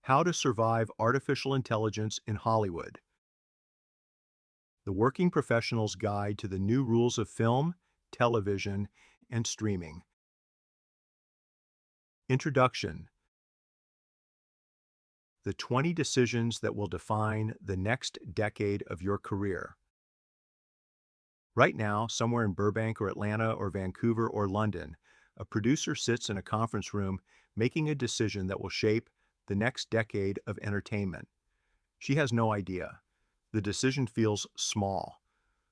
How to Survive Artificial Intelligence in Hollywood. The Working Professional's Guide to the New Rules of Film, Television, and Streaming. Introduction. The 20 decisions that will define the next decade of your career. Right now, somewhere in Burbank or Atlanta or Vancouver or London, a producer sits in a conference room making a decision that will shape the next decade of entertainment. She has no idea. The decision feels small.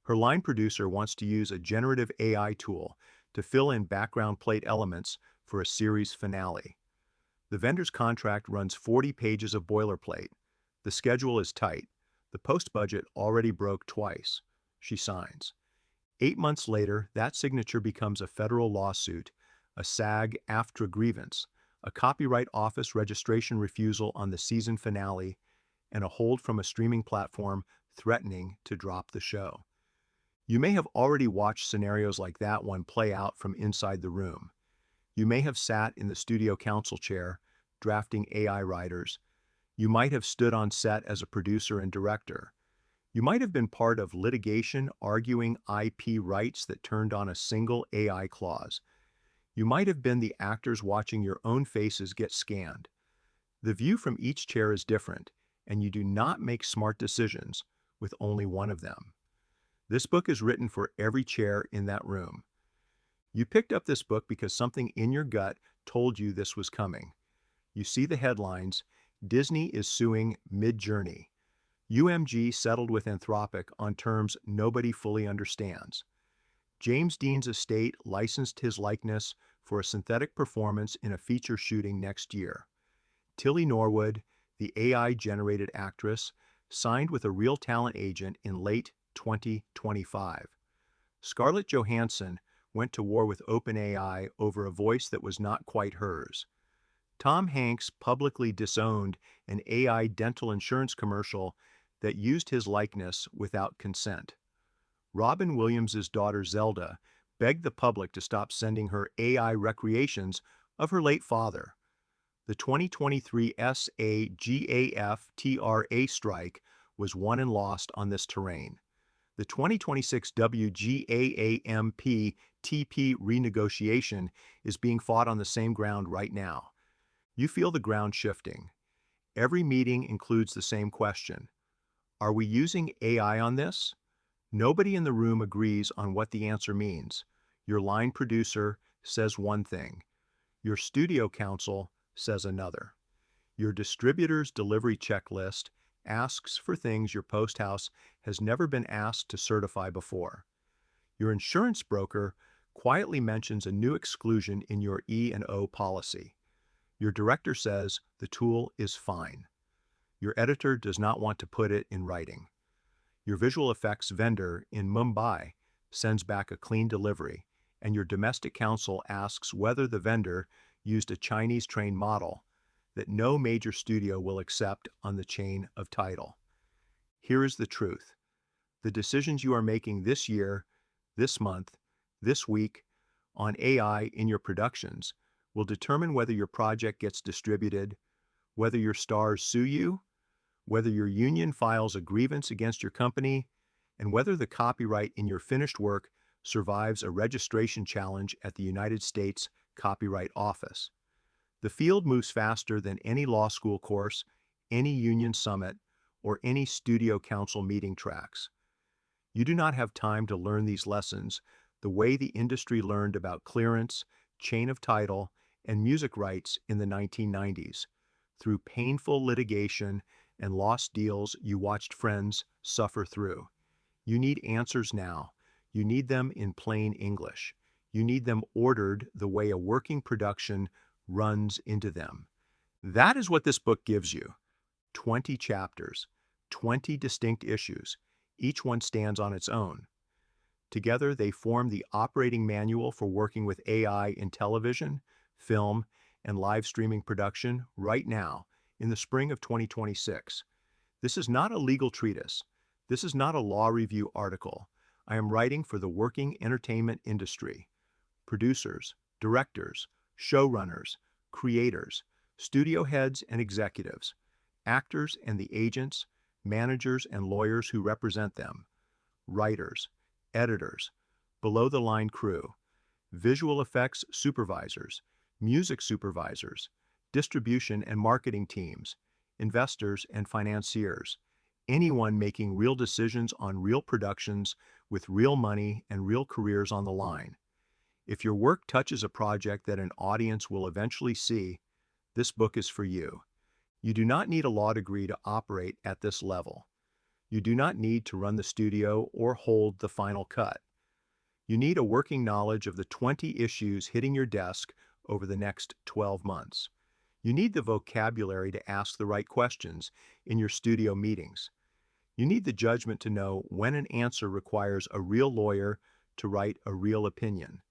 Her line producer wants to use a generative AI tool to fill in background plate elements for a series finale. The vendor's contract runs 40 pages of boilerplate. The schedule is tight. The post budget already broke twice. She signs. 8 months later, that signature becomes a federal lawsuit, a SAG-AFTRA grievance, a Copyright Office registration refusal on the season finale, and a hold from a streaming platform threatening to drop the show. You may have already watched scenarios like that one play out from inside the room. You may have sat in the studio counsel chair, drafting AI writers. You might have stood on set as a producer and director. You might have been part of litigation arguing IP rights that turned on a single AI clause. You might have been the actors watching your own faces get scanned. The view from each chair is different, and you do not make smart decisions with only one of them. This book is written for every chair in that room. You picked up this book because something in your gut told you this was coming. You see the headlines: Disney is suing Midjourney. UMG settled with Anthropic on terms nobody fully understands. James Dean's estate licensed his likeness for a synthetic performance in a feature shooting next year. Tilly Norwood, the AI-generated actress, signed with a real talent agent in late 2025. Scarlett Johansson went to war with OpenAI over a voice that was not quite hers. Tom Hanks publicly disowned an AI dental insurance commercial that used his likeness without consent. Robin Williams' daughter Zelda begged the public to stop sending her AI recreations of her late father. The 2023 SAGAF-TRA strike was won and lost on this terrain. The 2026 WGAAMP-TP renegotiation is being fought on the same ground right now. You feel the ground shifting. Every meeting includes the same question. Are we using AI on this? Nobody in the room agrees on what the answer means. Your line producer says one thing. Your studio counsel says another. Your distributor's delivery checklist asks for things your post house has never been asked to certify before. Your insurance broker quietly mentions a new exclusion in your E&O policy. Your director says the tool is fine. Your editor does not want to put it in writing. Your visual effects vendor in Mumbai sends back a clean delivery, and your domestic counsel asks whether the vendor used a Chinese-trained model that no major studio will accept on the chain of title. Here is the truth. The decisions you are making this year, this month, this week, on AI in your productions will determine whether your project gets distributed, whether your stars sue you, whether your union files a grievance against your company, and whether the copyright in your finished work survives a registration challenge at the United States Copyright Office. The field moves faster than any law school course, any union summit, or any studio council meeting tracks. You do not have time to learn these lessons the way the industry learned about clearance, chain of title, and music rights in the 1990s, through painful litigation and lost deals you watched friends suffer through. You need answers now. You need them in plain English. You need them ordered the way a working production runs into them. That is what this book gives you. 20 chapters, 20 distinct issues. Each one stands on its own. Together, they form the operating manual for working with AI in television, film, and live streaming production right now, in the spring of 2026. This is not a legal treatise. This is not a law review article. I am writing for the working entertainment industry. Producers, directors, showrunners, creators, studio heads, and executives. actors and the agents, managers and lawyers who represent them, writers, editors, below-the-line crew, visual effects supervisors, music supervisors, distribution and marketing teams, investors and financiers, anyone making real decisions on real productions with real money and real careers on the line. If your work touches a project that an audience will eventually see, this book is for you. You do not need a law degree to operate at this level. You do not need to run the studio or hold the final cut. You need a working knowledge of the 20 issues hitting your desk over the next 12 months. You need the vocabulary to ask the right questions in your studio meetings. You need the judgment to know when an answer requires a real lawyer to write a real opinion.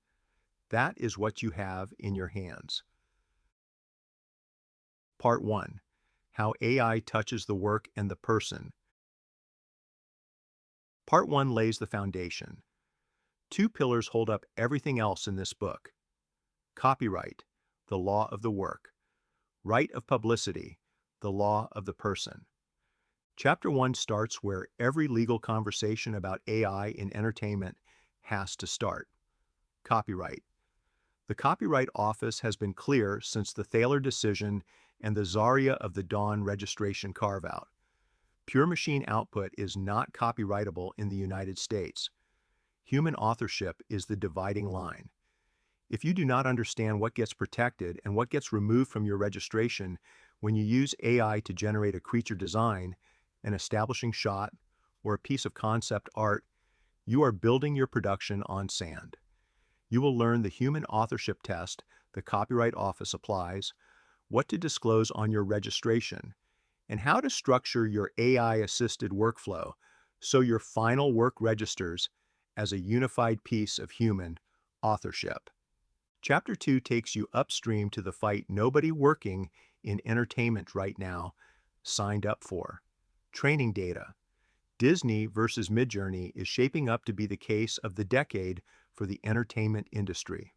That is what you have in your hands. Part 1. How AI touches the work and the person. Part 1 lays the foundation. Two pillars hold up everything else in this book. Copyright, the law of the work. Right of publicity, the law of the person. Chapter 1 starts where every legal conversation about AI in entertainment has to start. Copyright. The Copyright Office has been clear since the Thaler decision and the Zaria of the Dawn registration carve-out. Pure machine output is not copyrightable in the United States. Human authorship is the dividing line. If you do not understand what gets protected and what gets removed from your registration when you use AI to generate a creature design, an establishing shot, or a piece of concept art, you are building your production on sand. You will learn the human authorship test the Copyright Office applies, what to disclose on your registration, and how to structure your AI-assisted workflow so your final work registers as a unified piece of human authorship. Chapter 2 takes you upstream to the fight nobody working in entertainment right now signed up for. Training data. Disney versus Midjourney is shaping up to be the case of the decade for the entertainment industry.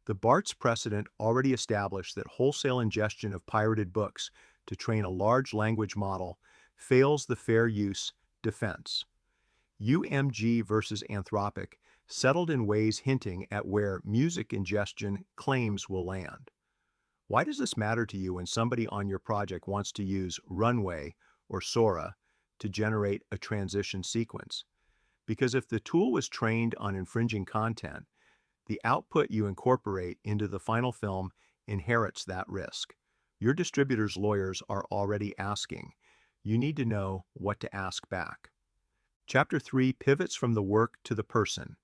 The Bart's precedent already established that wholesale ingestion of pirated books to train a large language model fails the fair use defense. UMG versus Anthropic settled in ways hinting at where music ingestion claims will land. Why does this matter to you when somebody on your project wants to use Runway or Sora to generate a transition sequence? Because if the tool was trained on infringing content, the output you incorporate into the final film inherits that risk. Your distributor's lawyers are already asking. You need to know what to ask back. Chapter 3 pivots from the work to the person.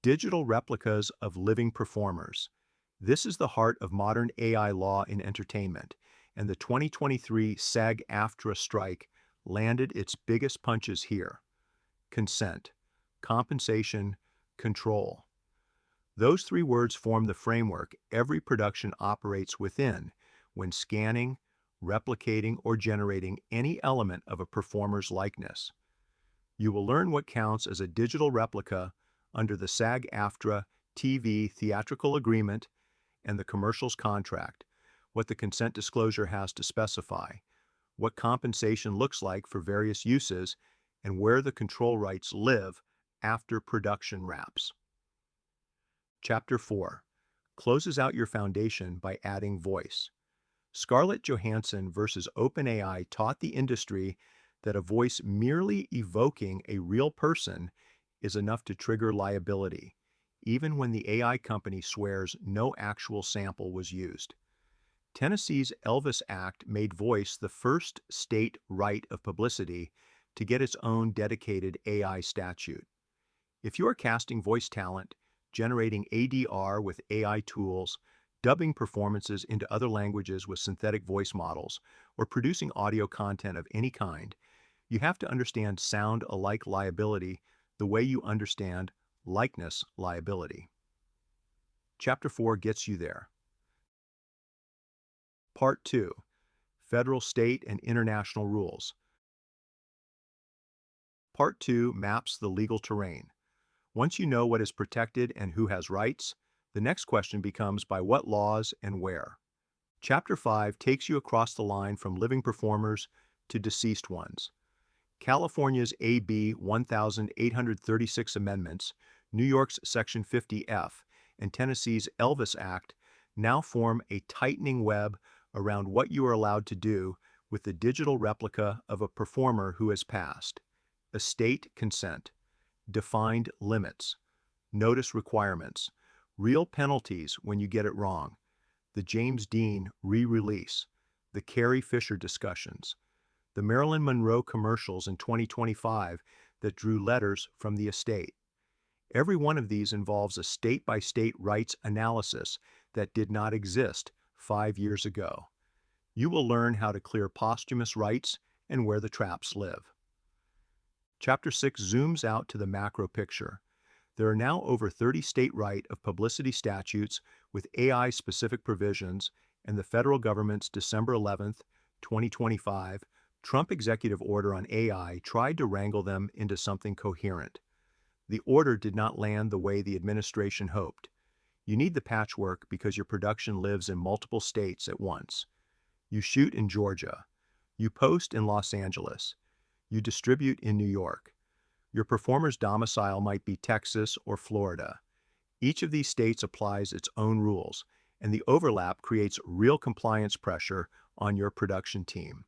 Digital replicas of living performers. This is the heart of modern AI law in entertainment, and the 2023 SAG-AFTRA strike landed its biggest punches here. Consent, compensation, control. Those three words form the framework every production operates within when scanning, replicating, or generating any element of a performer's likeness. You will learn what counts as a digital replica under the SAG-AFTRA TV theatrical agreement and the commercials contract, what the consent disclosure has to specify, what compensation looks like for various uses, and where the control rights live after production wraps. Chapter 4 closes out your foundation by adding voice. Scarlett Johansson versus OpenAI taught the industry that a voice merely evoking a real person is enough to trigger liability, even when the AI company swears no actual sample was used. Tennessee's Elvis Act made voice the first state right of publicity to get its own dedicated AI statute. If you are casting voice talent, generating ADR with AI tools, dubbing performances into other languages with synthetic voice models, or producing audio content of any kind, you have to understand sound-alike liability the way you understand likeness liability. Chapter 4 gets you there. Part 2. Federal, state, and international rules. Part 2 maps the legal terrain. Once you know what is protected and who has rights, the next question becomes by what laws and where. Chapter 5 takes you across the line from living performers to deceased ones. California's AB 1836 amendments, New York's Section 50F, and Tennessee's Elvis Act now form a tightening web around what you are allowed to do with the digital replica of a performer who has passed. Estate consent, defined limits, notice requirements, real penalties when you get it wrong, the James Dean re-release, the Carrie Fisher discussions, the Marilyn Monroe commercials in 2025 that drew letters from the estate. Every one of these involves a state-by-state rights analysis that did not exist 5 years ago. You will learn how to clear posthumous rights and where the traps live. Chapter 6 zooms out to the macro picture. There are now over 30 state right of publicity statutes with AI-specific provisions, and the federal government's December 11, 2025, Trump executive order on AI tried to wrangle them into something coherent. The order did not land the way the administration hoped. You need the patchwork because your production lives in multiple states at once. You shoot in Georgia. You post in Los Angeles. You distribute in New York. Your performer's domicile might be Texas or Florida. Each of these states applies its own rules, and the overlap creates real compliance pressure on your production team.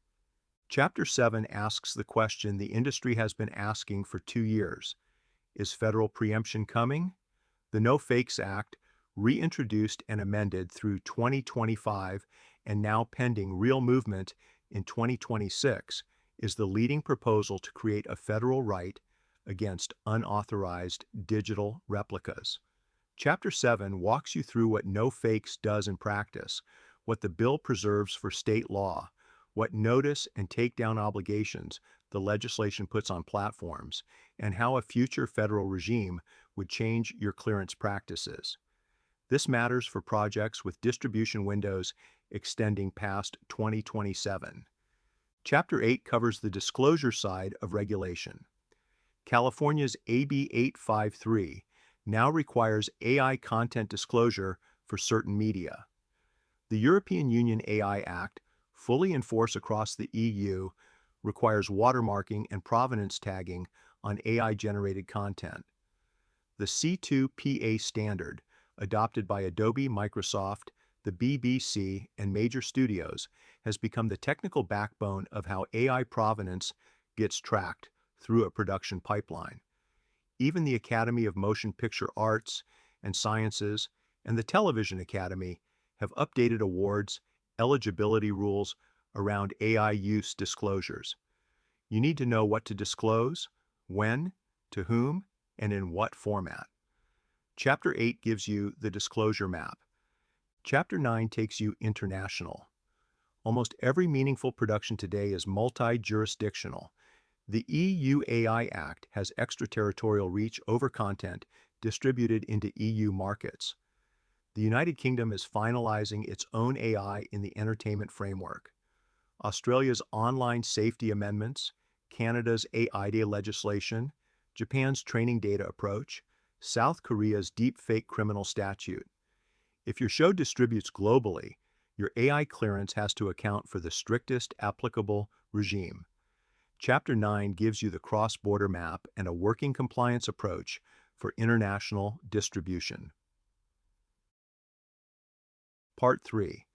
Chapter 7 asks the question the industry has been asking for 2 years. Is federal preemption coming? The No Fakes Act, reintroduced and amended through 2025 and now pending real movement in 2026, is the leading proposal to create a federal right against unauthorized digital replicas. Chapter 7 walks you through what No Fakes does in practice, what the bill preserves for state law, what notice and takedown obligations the legislation puts on platforms, and how a future federal regime would change your clearance practices. This matters for projects with distribution windows extending past 2027. Chapter 8 covers the disclosure side of regulation. California's AB 853 now requires AI content disclosure for certain media. The European Union AI Act, fully enforced across the EU, requires watermarking and provenance tagging on AI-generated content. The C2PA standard, adopted by Adobe, Microsoft, the BBC, and major studios, has become the technical backbone of how AI provenance gets tracked through a production pipeline. Even the Academy of Motion Picture Arts and Sciences and the Television Academy have updated awards eligibility rules around AI use disclosures. You need to know what to disclose, when, to whom, and in what format. Chapter 8 gives you the disclosure map. Chapter 9 takes you international. Almost every meaningful production today is multi-jurisdictional. The EU AI Act has extraterritorial reach over content distributed into EU markets. The United Kingdom is finalizing its own AI in the entertainment framework. Australia's online safety amendments, Canada's AI legislation, Japan's training data approach, South Korea's deepfake criminal statute. If your show distributes globally, your AI clearance has to account for the strictest applicable regime. Chapter 9 gives you the cross-border map and a working compliance approach for international distribution. Part 3.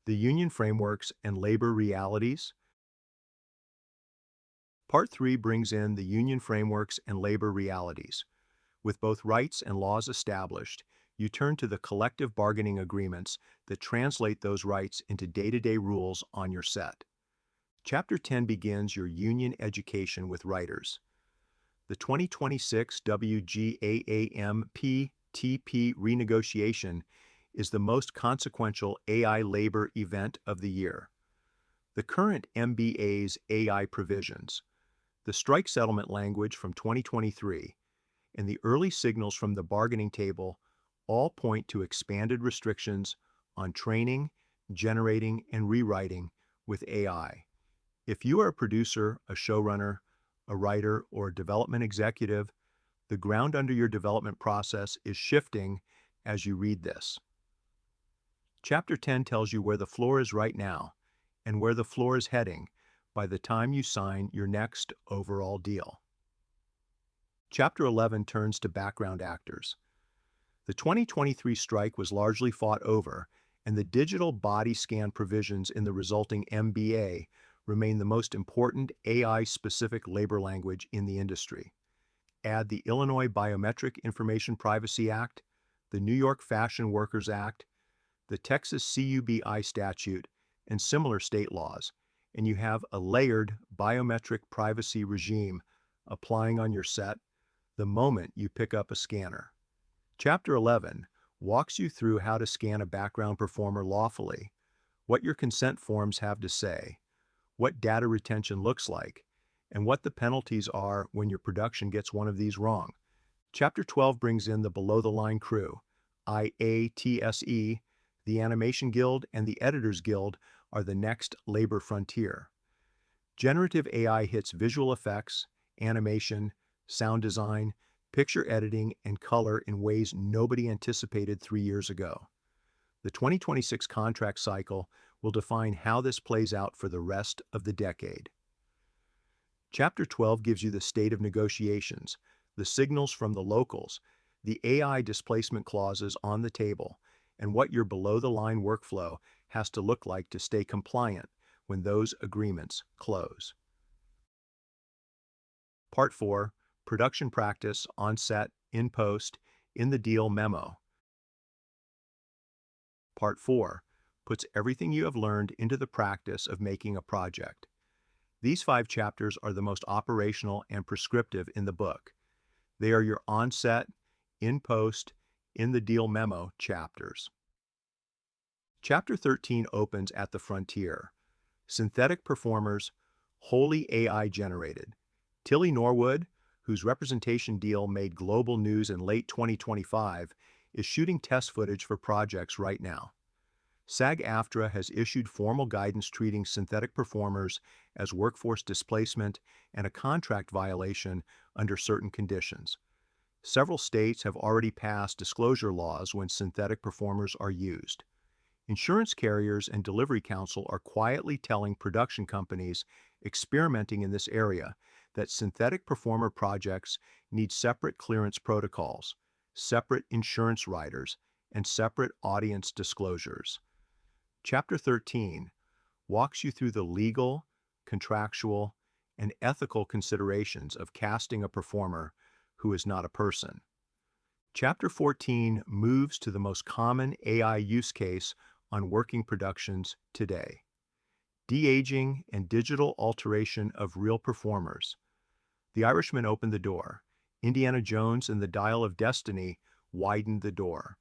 The Union Frameworks and Labor Realities. Part 3 brings in the union frameworks and labor realities. With both rights and laws established, you turn to the collective bargaining agreements that translate those rights into day-to-day rules on your set. Chapter 10 begins your union education with writers. The 2026 WGAAM-PTP renegotiation is the most consequential AI labor event of the year. The current MBA's AI provisions, the strike settlement language from 2023, and the early signals from the bargaining table all point to expanded restrictions on training, generating, and rewriting with AI. If you are a producer, a showrunner, a writer, or a development executive, the ground under your development process is shifting as you read this. Chapter 10 tells you where the floor is right now and where the floor is heading by the time you sign your next overall deal. Chapter 11 turns to background actors. The 2023 strike was largely fought over, and the digital body scan provisions in the resulting MBA remain the most important AI-specific labor language in the industry. Add the Illinois Biometric Information Privacy Act, the New York Fashion Workers Act, the Texas CUBI statute, and similar state laws, and you have a layered biometric privacy regime applying on your set the moment you pick up a scanner. Chapter 11 walks you through how to scan a background performer lawfully, what your consent forms have to say, what data retention looks like, and what the penalties are when your production gets one of these wrong. Chapter 12 brings in the below-the-line crew. IATSE, the Animation Guild, and the Editors Guild are the next labor frontier. Generative AI hits visual effects, animation, sound design, picture editing, and color in ways nobody anticipated 3 years ago. The 2026 contract cycle will define how this plays out for the rest of the decade. Chapter 12 gives you the state of negotiations, the signals from the locals, the AI displacement clauses on the table, and what your below-the-line workflow has to look like to stay compliant when those agreements close. Part 4, Production Practice, On-Set, In-Post, In the Deal Memo. Part 4 puts everything you have learned into the practice of making a project. These 5 chapters are the most operational and prescriptive in the book. They are your on-set, in-post, in-the-deal memo chapters. Chapter 13 opens at the frontier. Synthetic performers, wholly AI-generated. Tilly Norwood, whose representation deal made global news in late 2025, is shooting test footage for projects right now. SAG-AFTRA has issued formal guidance treating synthetic performers as workforce displacement and a contract violation under certain conditions. Several states have already passed disclosure laws when synthetic performers are used. Insurance carriers and delivery counsel are quietly telling production companies experimenting in this area that synthetic performer projects need separate clearance protocols, separate insurance riders, and separate audience disclosures. Chapter 13 walks you through the legal, contractual, and ethical considerations of casting a performer who is not a person. Chapter 14 moves to the most common AI use case on working productions today: de-aging and digital alteration of real performers. The Irishman opened the door. Indiana Jones and the Dial of Destiny widened the door.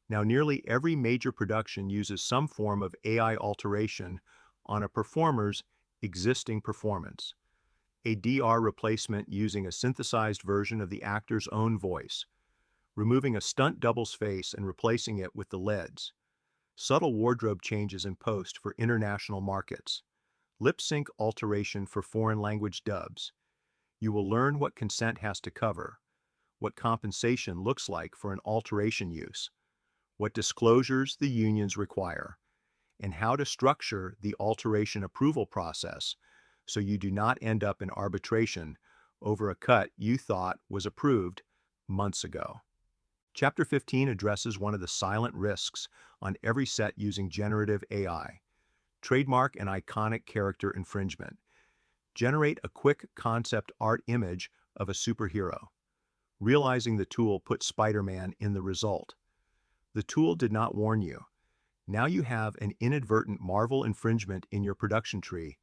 Now nearly every major production uses some form of AI alteration on a performer's existing performance. A DR replacement using a synthesized version of the actor's own voice, removing a stunt double's face and replacing it with the leads. Subtle wardrobe changes in post for international markets. Lip sync alteration for foreign language dubs. You will learn what consent has to cover, what compensation looks like for an alteration use, what disclosures the unions require, and how to structure the alteration approval process so you do not end up in arbitration over a cut you thought was approved months ago. Chapter 15 addresses one of the silent risks on every set using generative AI: trademark and iconic character infringement. Generate a quick concept art image of a superhero. Realizing the tool put Spider-Man in the result. The tool did not warn you. Now you have an inadvertent Marvel infringement in your production tree,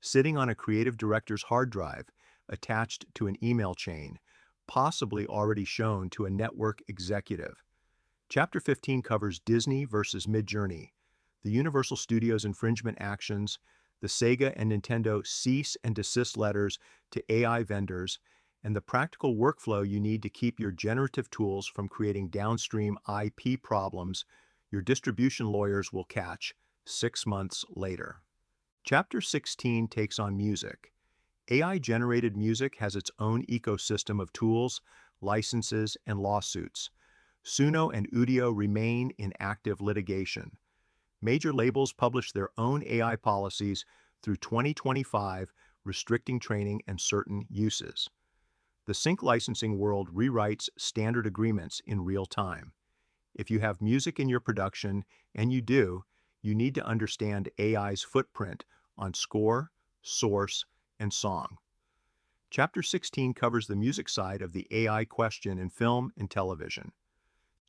sitting on a creative director's hard drive, attached to an email chain, possibly already shown to a network executive. Chapter 15 covers Disney versus Midjourney, the Universal Studios infringement actions, the Sega and Nintendo cease and desist letters to AI vendors, and the practical workflow you need to keep your generative tools from creating downstream IP problems your distribution lawyers will catch 6 months later. Chapter 16 takes on music. AI-generated music has its own ecosystem of tools, licenses, and lawsuits. Suno and Udio remain in active litigation. Major labels publish their own AI policies through 2025, restricting training and certain uses. The sync licensing world rewrites standard agreements in real time. If you have music in your production, and you do, you need to understand AI's footprint on score, source, and song. Chapter 16 covers the music side of the AI question in film and television.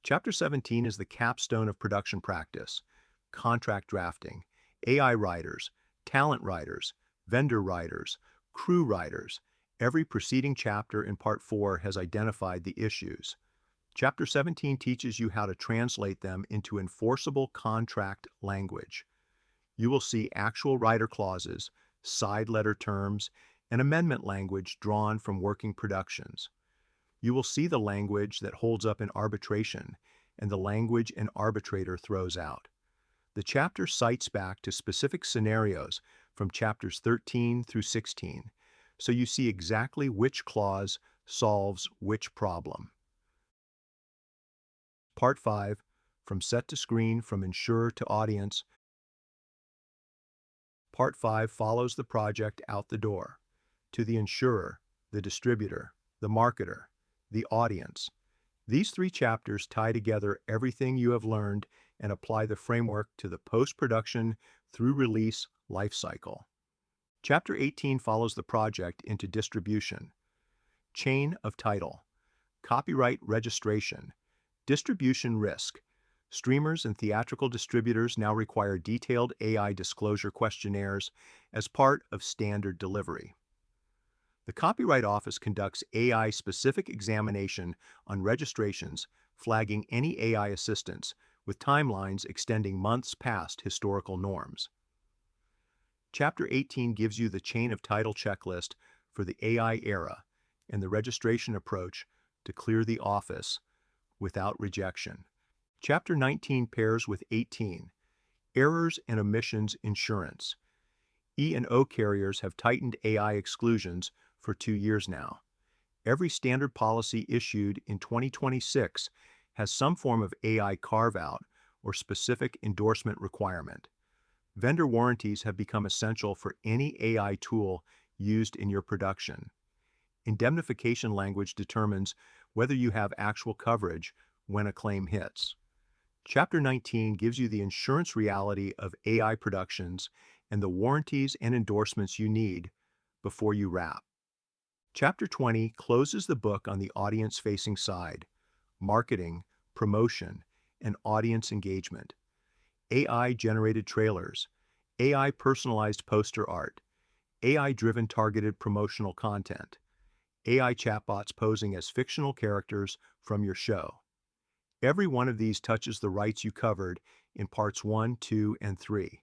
Chapter 17 is the capstone of production practice: contract drafting, AI writers, talent writers, vendor writers, crew writers. Every preceding chapter in Part 4 has identified the issues. Chapter 17 teaches you how to translate them into enforceable contract language. You will see actual writer clauses, side letter terms, and amendment language drawn from working productions. You will see the language that holds up in arbitration and the language an arbitrator throws out. The chapter cites back to specific scenarios from chapters 13 through 16, so you see exactly which clause solves which problem. Part 5, From Set to Screen, From Insurer to Audience. Part 5 follows the project out the door, to the insurer, the distributor, the marketer, the audience. These 3 chapters tie together everything you have learned and apply the framework to the post-production through release lifecycle. Chapter 18 follows the project into distribution, chain of title, copyright registration, distribution risk. Streamers and theatrical distributors now require detailed AI disclosure questionnaires as part of standard delivery. The Copyright Office conducts AI-specific examination on registrations, flagging any AI assistance, with timelines extending months past historical norms. Chapter 18 gives you the chain of title checklist for the AI era and the registration approach to clear the office without rejection. Chapter 19 pairs with 18, Errors and Omissions Insurance. E&O carriers have tightened AI exclusions for 2 years now. Every standard policy issued in 2026 has some form of AI carve-out or specific endorsement requirement. Vendor warranties have become essential for any AI tool used in your production. Indemnification language determines whether you have actual coverage when a claim hits. Chapter 19 gives you the insurance reality of AI productions and the warranties and endorsements you need before you wrap. Chapter 20 closes the book on the audience-facing side: marketing, promotion, and audience engagement. AI-generated trailers, AI-personalized poster art, AI-driven targeted promotional content, AI chatbots posing as fictional characters from your show. Every one of these touches the rights you covered in Parts 1, 2, and 3.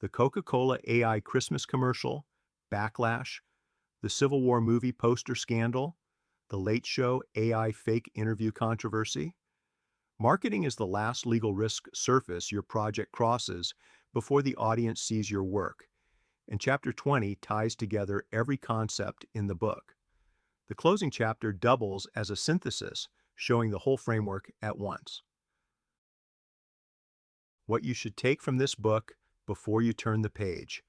The Coca-Cola AI Christmas commercial, Backlash, the Civil War movie poster scandal, the Late Show AI fake interview controversy. Marketing is the last legal risk surface your project crosses before the audience sees your work, and Chapter 20 ties together every concept in the book. The closing chapter doubles as a synthesis, showing the whole framework at once. What you should take from this book before you turn the page.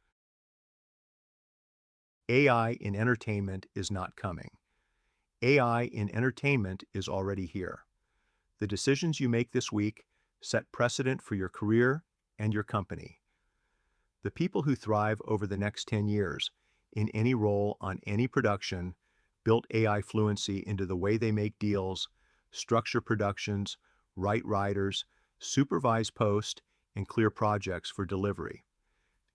AI in entertainment is not coming. AI in entertainment is already here. The decisions you make this week set precedent for your career and your company. The people who thrive over the next 10 years, in any role on any production, built AI fluency into the way they make deals, structure productions, write writers, supervise post, and clear projects for delivery.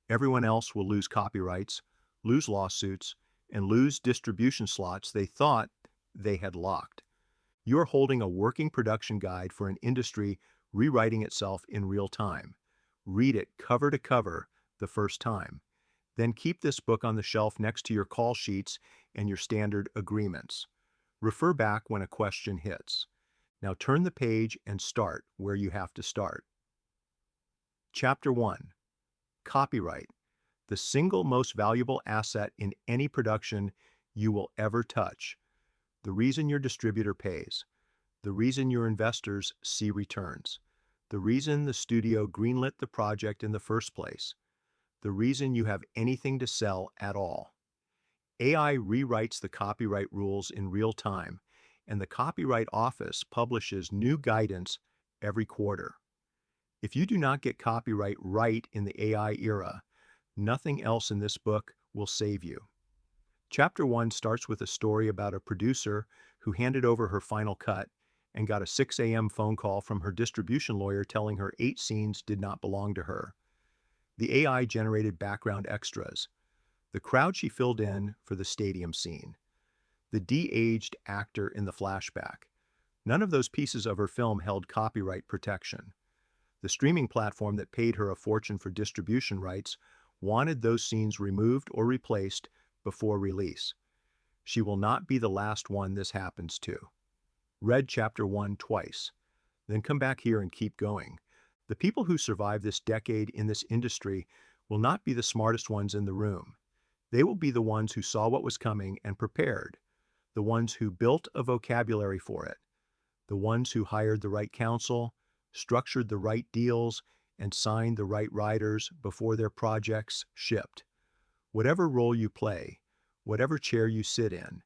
Everyone else will lose copyrights, lose lawsuits, and lose distribution slots they thought they had locked. You're holding a working production guide for an industry rewriting itself in real time. Read it cover to cover the first time. Then keep this book on the shelf next to your call sheets and your standard agreements. Refer back when a question hits. Now turn the page and start where you have to start. Chapter 1. Copyright, the single most valuable asset in any production you will ever touch. The reason your distributor pays. The reason your investors see returns. the reason the studio greenlit the project in the first place, the reason you have anything to sell at all. AI rewrites the copyright rules in real time, and the Copyright Office publishes new guidance every quarter. If you do not get copyright right in the AI era, nothing else in this book will save you. Chapter 1 starts with a story about a producer who handed over her final cut and got a 6 a.m. phone call from her distribution lawyer telling her 8 scenes did not belong to her. The AI generated background extras, the crowd she filled in for the stadium scene, the de-aged actor in the flashback. None of those pieces of her film held copyright protection. The streaming platform that paid her a fortune for distribution rights wanted those scenes removed or replaced before release. She will not be the last one this happens to. Read chapter 1 twice, then come back here and keep going. The people who survive this decade in this industry will not be the smartest ones in the room. They will be the ones who saw what was coming and prepared, the ones who built a vocabulary for it, the ones who hired the right counsel, structured the right deals, and signed the right writers before their projects shipped. Whatever role you play, whatever chair you sit in,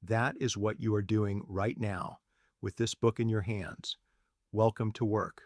that is what you are doing right now with this book in your hands. Welcome to work.